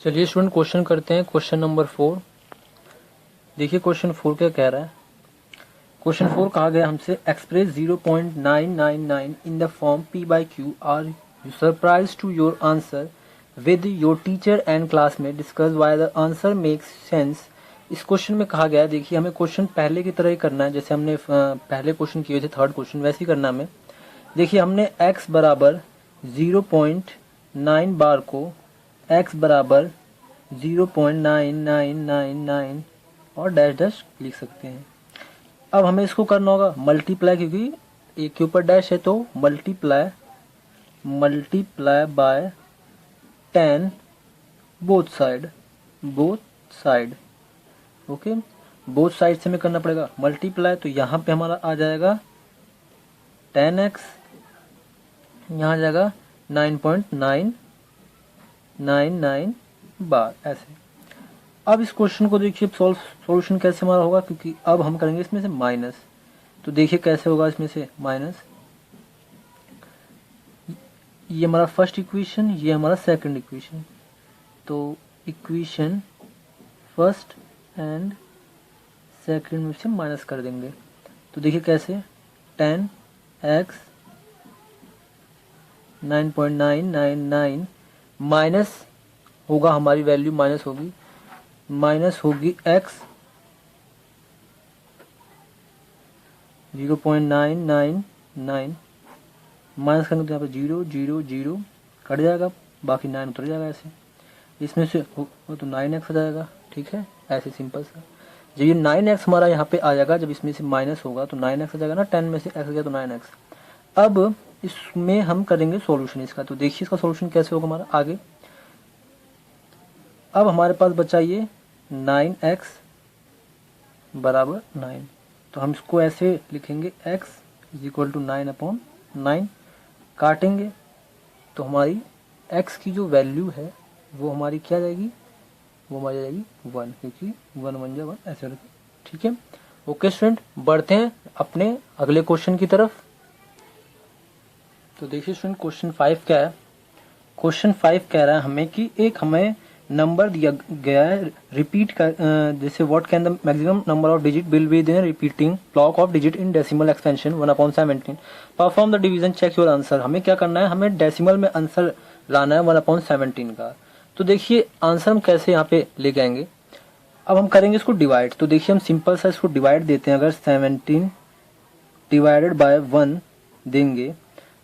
चलिए student question करते हैं। Question number 4। देखिए क्वेश्चन 4 क्या कह रहा है। क्वेश्चन 4 कहा गया हमसे express 0.999 in the form p by q। Are you surprised to your answer with your teacher and classmate discuss why the answer makes sense. इस क्वेश्चन में कहा गया, देखिए हमें क्वेश्चन पहले की तरह ही करना है जैसे हमने पहले क्वेश्चन किए थे, थर्ड क्वेश्चन वैसे ही करना हमें। देखिए हमने x बराबर 0.9 बार को x बराबर 0.9999 और डैश डैश लिख सकते हैं। अब हमें इसको करना होगा मल्टीप्लाई, क्योंकि एक के ऊपर डैश है तो multiply by 10 both side. Okay, both side से हमें करना पड़ेगा मल्टीप्लाई। तो यहाँ पे हमारा आ जाएगा 10x, यहाँ आ जाएगा 9.999 बार ऐसे। अब इस क्वेश्चन को देखिए सॉल्यूशन कैसे हमारा होगा, क्योंकि अब हम करेंगे इसमें से माइनस। तो देखिए कैसे होगा इसमें से माइनस। ये हमारा फर्स्ट इक्वेशन, ये हमारा सेकंड इक्वेशन। तो इक्वेशन फर्स्ट एंड सेकंड में से माइनस कर देंगे। तो देखिए कैसे 10x 9.999 माइनस होगा, हमारी वैल्यू माइनस होगी x 0.999 माइनस करेंगे तो यहाँ पे 0 0 0 कट जाएगा, बाकी 9 उतर जाएगा ऐसे। इसमें से हो तो 9x आ जाएगा। ठीक है, ऐसे सिंपल सा। जब ये 9x हमारा यहाँ पे आ जाएगा, जब इसमें से माइनस होगा तो 9x आ जाएगा ना, 10 में से x आ गया तो 9x। अब इसमें हम करेंगे सॉल्यूशन इसका। तो देखिए इसका सॉल्यूशन कैसे होगा हमारा आगे। अब हमारे पास बचा ये 9x बराबर 9। तो हम इसको ऐसे लिखेंगे x इज इक्वल टू 9/9। काटेंगे तो हमारी x की जो वैल्यू है वो हमारी क्या जाएगी, वो हमारी जाएगी 1, क्योंकि 1 1 जा 1 ऐसे रखें। ठीक है, ओके स्टूडेंट, बढ़ते हैं अपने अगले क्वेश्चन की तरफ। तो देखिए स्टूडेंट क्वेश्चन 5 क्या है। क्वेश्चन 5 कह रहा है हमें कि एक हमें नंबर दिया गया है रिपीट का, जैसे what can the maximum number of digit will be in repeating block of digit in decimal expansion 1/17। Perform the division, check your answer. हमें क्या करना है, हमें डेसिमल में आंसर लाना है 1/17 का। तो देखिए आंसर हम कैसे यहाँ पे लेके आएंगे। अब हम करेंगे इसको डिवाइड। तो देखिए हम सिंपल सा इसको डिवाइड देते हैं। अगर 17 डिवाइडेड बाय 1 देंगे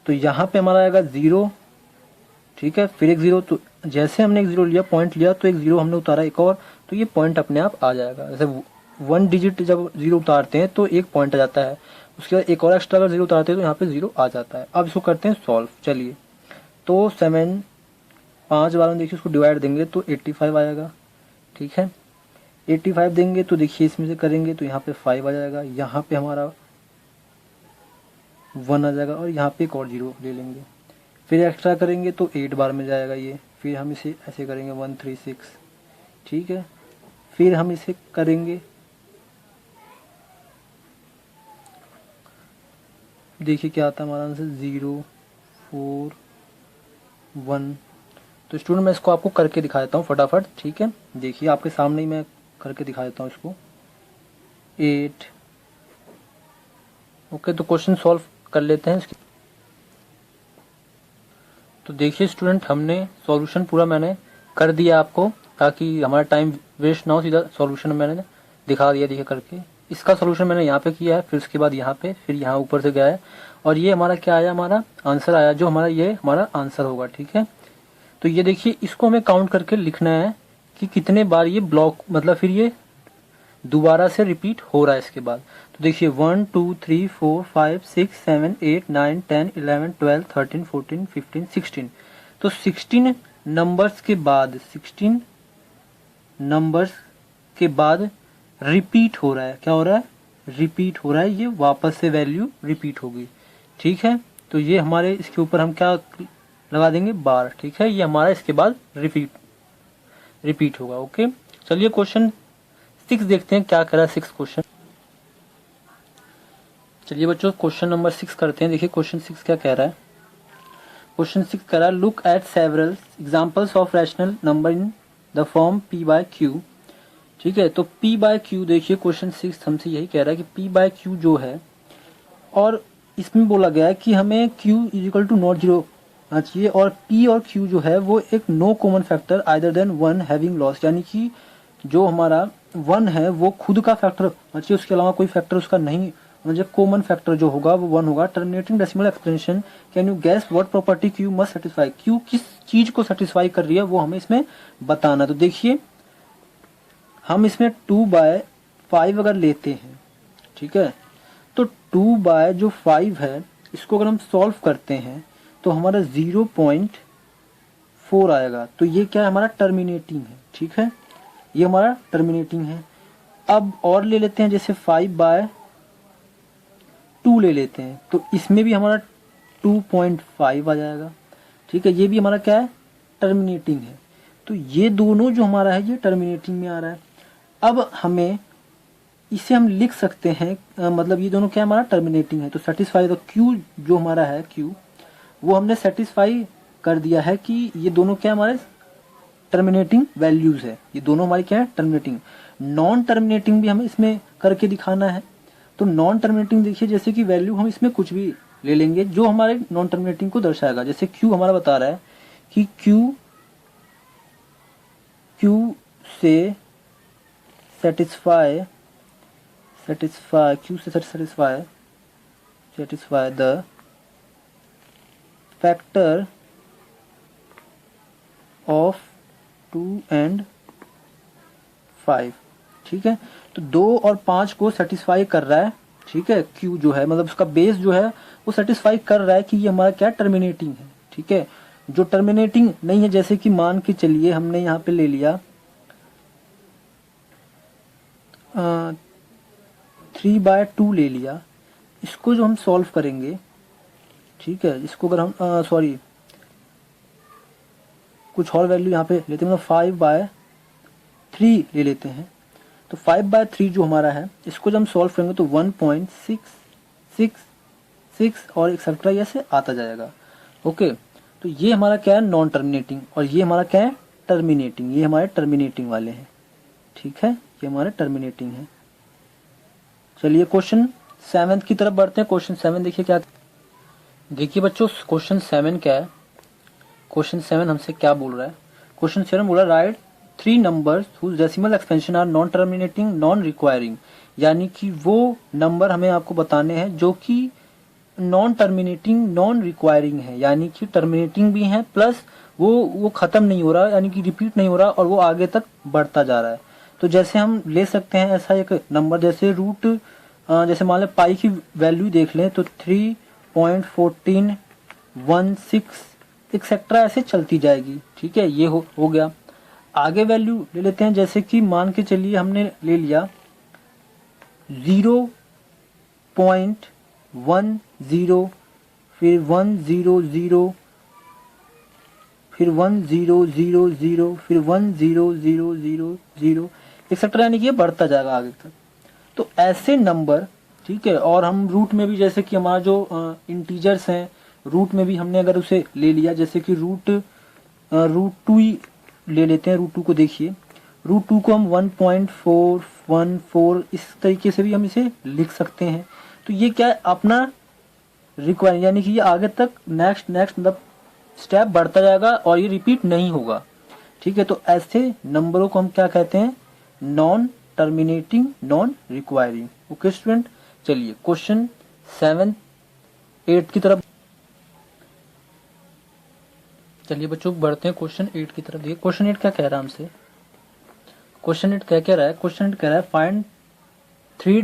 तो यहाँ पे हमारा आएगा 0। ठीक है, फिर एक 0, तो जैसे हमने एक 0 लिया, पॉइंट लिया, तो एक 0 हमने उतारा एक और, तो ये पॉइंट अपने आप आ जाएगा। जैसे 1 डिजिट जब 0 उतारते हैं तो एक पॉइंट आ जाता है, उसके बाद एक और एक्स्ट्रा अगर 0 उतारते हैं तो यहाँ पे 0 आ जाता है। अब इसको करते हैं सॉल्व। चलिए, तो 7 5 बार में देखिए उसको डिवाइड देंगे तो 85 आएगा। ठीक है, 85 देंगे तो देखिए इसमें से करेंगे तो यहाँ पे 5 आ जाएगा, यहाँ पे हमारा 1 आ जाएगा और यहाँ पे एक और 0 ले लेंगे। फिर एक्स्ट्रा करेंगे तो 8 बार में जाएगा ये। फिर हम इसे ऐसे करेंगे 136। ठीक है, फिर हम इसे करेंगे, देखिए क्या आता है हमारा आंसर 0 4 1। तो स्टूडेंट मैं इसको आपको करके दिखा देता हूँ फटाफट। ठीक है, देखिए आपके सामने ही मैं करके दिखा देता हूँ इसको। 8। ओके, तो क्वेश्चन सॉल्व कर लेते हैं इसकी। तो देखिए स्टूडेंट हमने सॉल्यूशन पूरा मैंने कर दिया आपको, ताकि हमारा टाइम वेस्ट ना हो। सीधा सॉल्यूशन मैंने दिखा दिया, देखिए करके। इसका सॉल्यूशन मैंने यहाँ पे किया है, फिर उसके बाद यहाँ पे, फिर यहाँ ऊपर से गया है, और ये हमारा क्या आया, हमारा आंसर आया, जो हमारा ये हमारा आंसर होगा। ठीक है, तो ये देखिए इसको हमें काउंट करके लिखना है कि कितने बार ये ब्लॉक, मतलब फिर ये दोबारा से रिपीट हो रहा है इसके बाद। तो देखिए 1 2 3 4 5 6 7 8 9 10 11 12 13 14 15 16। तो 16 नंबर्स के बाद रिपीट हो रहा है। क्या हो रहा है, रिपीट हो रहा है, ये वापस से वैल्यू रिपीट होगी। ठीक है, तो ये हमारे इसके ऊपर हम क्या लगा देंगे, बार। ठीक है, ये हमारा इसके बाद रिपीट होगा। ओके, चलिए क्वेश्चन 6 देखते हैं क्या कह रहा है 6 क्वेश्चन। चलिए बच्चों क्वेश्चन नंबर 6 करते हैं। देखिए क्वेश्चन 6 क्या कह रहा है। क्वेश्चन 6 कह रहा है look at several examples of rational number in the form p by q. ठीक है, तो p बाय क्यू देखिए क्वेश्चन 6 हमसे यही कह रहा है कि p बाय क्यू जो है, और इसमें बोला गया है कि हमें q is equal to not zero आना चाहिए, और p और q जो है वो एक no common factor either than one having loss, यानी कि जो हमारा वन है वो खुद का फैक्टर होना चाहिए, उसके अलावा कोई फैक्टर उसका नहीं, मुझे कॉमन फैक्टर जो होगा वो वन होगा। Terminating decimal expression, can you gas what property Q must satisfy, Q किस चीज को सेटिस्फाई कर रही है वो हमें इसमें बताना। तो देखिए हम इसमें 2/5 अगर लेते हैं, ठीक है, तो 2 जो 5 है इसको अगर हम सॉल्व करते हैं तो हमारा 0.4 आएगा। तो ये क्या है, हमारा टर्मिनेटिंग है। ठीक है, ये हमारा टर्मिनेटिंग है। अब और ले लेते हैं, जैसे 5/2 ले लेते हैं, तो इसमें भी हमारा 2.5 आ जाएगा। ठीक है, ये भी हमारा क्या है, टर्मिनेटिंग है। तो ये दोनों जो हमारा है ये टर्मिनेटिंग में आ रहा है। अब हमें इसे हम लिख सकते हैं, मतलब ये दोनों क्या हमारा टर्मिनेटिंग है, तो सेटिस्फाई, तो क्यू जो हमारा है क्यू वो हमने सेटिस्फाई कर दिया है कि ये दोनों क्या हमारे टर्मिनेटिंग वैल्यूज है, ये दोनों हमारी क्या है टर्मिनेटिंग। नॉन टर्मिनेटिंग भी हमें इसमें करके दिखाना है। तो नॉन टर्मिनेटिंग देखिए, जैसे कि वैल्यू हम इसमें कुछ भी ले लेंगे जो हमारे नॉन टर्मिनेटिंग को दर्शाएगा। जैसे क्यू हमारा बता रहा है कि क्यू से satisfy the factor of 2 and 5। ठीक है, तो 2 और 5 को सेटिस्फाई कर रहा है। ठीक है, क्यू जो है मतलब उसका बेस जो है वो सेटिस्फाई कर रहा है कि ये हमारा क्या टर्मिनेटिंग है। ठीक है, जो टर्मिनेटिंग नहीं है, जैसे कि मान के चलिए हमने यहाँ पे ले लिया 3/2 ले लिया, इसको जो हम सॉल्व करेंगे, ठीक है, इसको अगर हम कुछ और वैल्यू यहाँ पे लेते हैं, मतलब 5/3 ले लेते हैं, तो 5/3 जो हमारा है इसको जब हम सॉल्व करेंगे तो 1.666 और एक्सेट्रा ऐसे आता जाएगा। ओके, तो ये हमारा क्या है नॉन टर्मिनेटिंग, और ये हमारा क्या है टर्मिनेटिंग, ये हमारे टर्मिनेटिंग वाले हैं। ठीक है, ये हमारे टर्मिनेटिंग है। चलिए क्वेश्चन 7 की तरफ बढ़ते हैं। क्वेश्चन 7 देखिए क्या, देखिए बच्चों क्वेश्चन 7 क्या है। क्वेश्चन 7 हमसे क्या बोल रहा है, क्वेश्चन 7 बोला write 3 numbers whose decimal expansion are non terminating non recurring, यानी कि वो नंबर हमें आपको बताने हैं जो कि नॉन टर्मिनेटिंग नॉन रिक्वायरिंग है, यानी कि टर्मिनेटिंग भी है प्लस वो खत्म नहीं हो रहा, यानी कि रिपीट नहीं हो रहा और वो आगे तक बढ़ता जा रहा है। तो जैसे हम ले सकते हैं ऐसा एक नंबर, जैसे रूट, जैसे मान लें पाई की वैल्यू देख लें तो 3.1416 एक्सेट्रा ऐसे चलती जाएगी। ठीक है, ये हो गया। आगे वैल्यू ले लेते हैं, जैसे कि मान के चलिए हमने ले लिया 0.10, फिर 100, फिर 1000, फिर 1000 एक्सेट्रा, यानी कि ये बढ़ता जाएगा आगे तक। तो ऐसे नंबर, ठीक है, और हम रूट में भी जैसे कि हमारा जो इंटीजर्स हैं, रूट में भी हमने अगर उसे ले लिया, जैसे कि रूट 2 ही ले लेते हैं। रूट 2 को देखिए, रूट 2 को हम 1.414 इस तरीके से भी हम इसे लिख सकते हैं। तो ये क्या है अपना रिक्वायर, यानी कि ये आगे तक नेक्स्ट मतलब स्टेप बढ़ता जाएगा और ये रिपीट नहीं होगा। ठीक है, तो ऐसे नंबरों को हम क्या कहते हैं, non terminating non requiring. Okay student, चलिए क्वेश्चन 7 8 की तरफ, चलिए बच्चों बढ़ते हैं क्वेश्चन 8 की तरफ। देखिए क्वेश्चन 8 क्या कह रहा है हमसे, क्वेश्चन 8 क्या कह रहा है, क्वेश्चन 8 कह रहा है find 3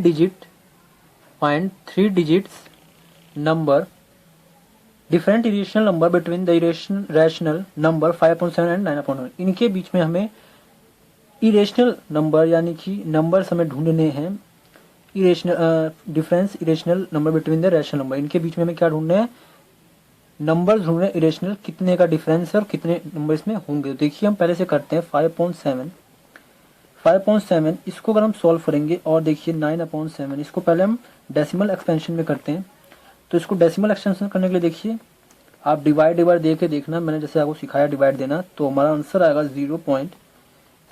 digits number different irrational number between the rational number 5.7 and 9.1। इनके बीच में हमें इरेशनल नंबर यानी कि नंबर्स हमें ढूंढने हैं, difference irrational number between the rational number, इनके बीच में हमें क्या ढूंढने हैं, नंबर ढूंढने इरेशनल, कितने का डिफरेंस है और कितने नंबर इसमें होंगे। तो देखिए हम पहले से करते हैं 5.7 इसको अगर हम सॉल्व करेंगे, और देखिए 9/7 इसको पहले हम डेसिमल एक्सपेंशन में करते हैं। तो इसको डेसिमल एक्सपेंशन करने के लिए देखिए आप डिवाइड दे के देखना, मैंने जैसे आपको सिखाया डिवाइड देना, तो हमारा आंसर आएगा 0.000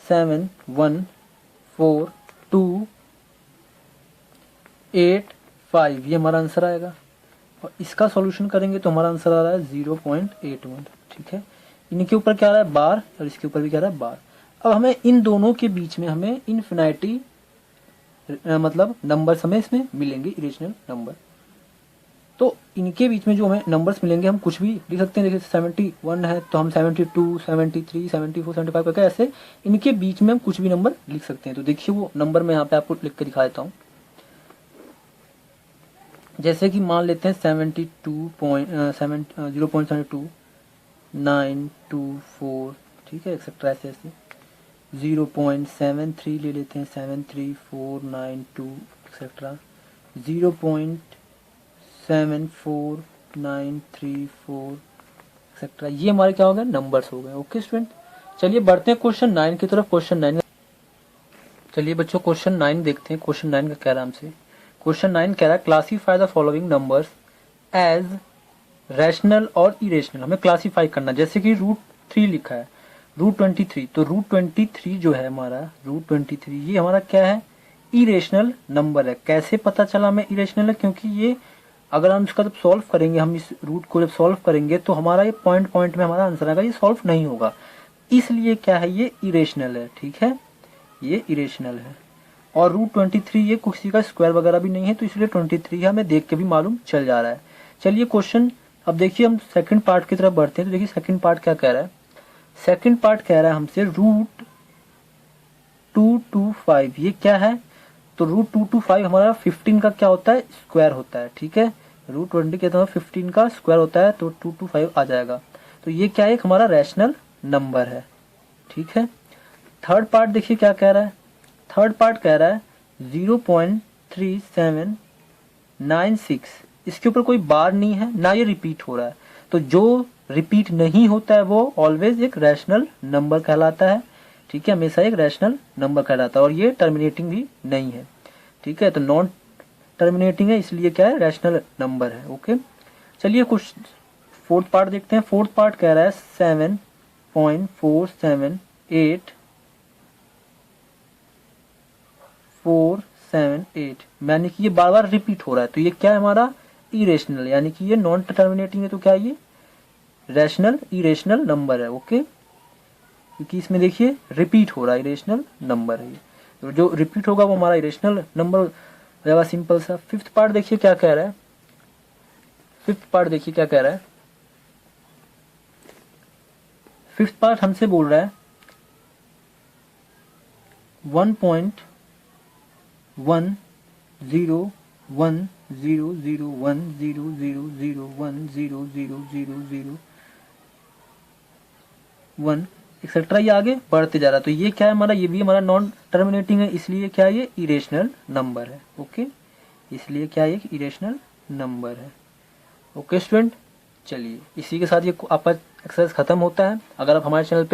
7 1 4 2 8 5, ये हमारा आंसर आएगा। और इसका सॉल्यूशन करेंगे तो हमारा आंसर आ रहा है 0.81। ठीक है, इनके ऊपर क्या आ रहा है बार, और इसके ऊपर भी क्या आ रहा है बार। अब हमें इन दोनों के बीच में हमें इन्फिनिटी मतलब नंबर्स हमें इसमें मिलेंगे, इरेशनल नंबर। तो इनके बीच में जो हमें नंबर्स मिलेंगे हम कुछ भी लिख सकते हैं। देखिए 71 है तो हम 72, 73, 74, 75 करके ऐसे इनके बीच में हम कुछ भी नंबर लिख सकते हैं। तो देखिए वो नंबर मैं यहाँ पे आपको लिख कर दिखा देता हूँ। जैसे कि मान लेते हैं 0.72 924, ठीक है, एक्सेट्रा ऐसे ऐसे 0.73 ले लेते हैं, 73492 एक्सेट्रा 0.74934 एक्सेट्रा। ये हमारे क्या हो गए नंबर्स हो गए। ओके स्टूडेंट, चलिए बढ़ते हैं क्वेश्चन 9 की तरफ। क्वेश्चन 9, चलिए बच्चों क्वेश्चन 9 देखते हैं। क्वेश्चन 9 का कह रहा है हमसे, क्वेश्चन 9 कह रहा है classify the following numbers as rational और इरेशनल। हमें क्लासीफाई करना, जैसे कि √3 लिखा है, √23, तो √23 जो है हमारा √23 ये हमारा क्या है इरेशनल नंबर है। कैसे पता चला हमें इरेशनल है, क्योंकि ये अगर हम इसका जब सॉल्व करेंगे, हम इस रूट को जब सॉल्व करेंगे तो हमारा ये पॉइंट पॉइंट में हमारा आंसर आएगा, ये सॉल्व नहीं होगा, इसलिए क्या है ये इरेशनल है। ठीक है, ये इरेशनल है। और √23 ये किसी का स्क्वायर वगैरह भी नहीं है, तो इसलिए 23 हमें देख के भी मालूम चल जा रहा है। चलिए क्वेश्चन अब देखिए हम सेकंड पार्ट की तरफ बढ़ते हैं। तो देखिए सेकंड पार्ट क्या कह रहा है। सेकंड पार्ट कह रहा है हमसे √225 ये क्या है, तो √225 हमारा 15 का क्या होता है स्क्वायर होता है। ठीक है, √20 कहते हैं 15 का स्क्वायर होता है, तो 225 आ जाएगा। तो ये क्या है, एक हमारा रैशनल नंबर है। ठीक है, थर्ड पार्ट देखिए क्या कह रहा है। थर्ड पार्ट कह रहा है 0.3796, इसके ऊपर कोई बार नहीं है ना, ये रिपीट हो रहा है। तो जो रिपीट नहीं होता है वो ऑलवेज एक रैशनल नंबर कहलाता है। ठीक है, हमेशा एक रैशनल नंबर कहलाता है, और ये टर्मिनेटिंग भी नहीं है। ठीक है, तो नॉन टर्मिनेटिंग है, इसलिए क्या है रैशनल नंबर है। ओके, चलिए कुछ फोर्थ पार्ट देखते हैं। फोर्थ पार्ट कह रहा है 7.478 यानी कि ये बार बार रिपीट हो रहा है, तो ये क्या है हमारा इरेशनल, यानी कि ये नॉन टर्मिनेटिंग है, तो क्या ये रैशनल इरेशनल नंबर है। ओके, क्योंकि इसमें देखिए रिपीट हो रहा है, इरेशनल नंबर है ये, तो जो रिपीट होगा वो हमारा इरेशनल नंबर रहेगा, सिंपल सा। फिफ्थ पार्ट देखिए क्या कह रहा है। फिफ्थ पार्ट देखिए क्या कह रहा है। फिफ्थ पार्ट हमसे बोल रहा है 1.1010001000100001 एक्सेट्रा, ये आगे बढ़ते जा रहा है। तो ये क्या है हमारा, ये भी हमारा नॉन टर्मिनेटिंग है, इसलिए क्या है ये इरेशनल नंबर है। ओके, इसलिए क्या है ये इरेशनल नंबर है। ओके स्टूडेंट, चलिए इसी के साथ ये आपका एक्सरसाइज खत्म होता है। अगर आप हमारे चैनल पे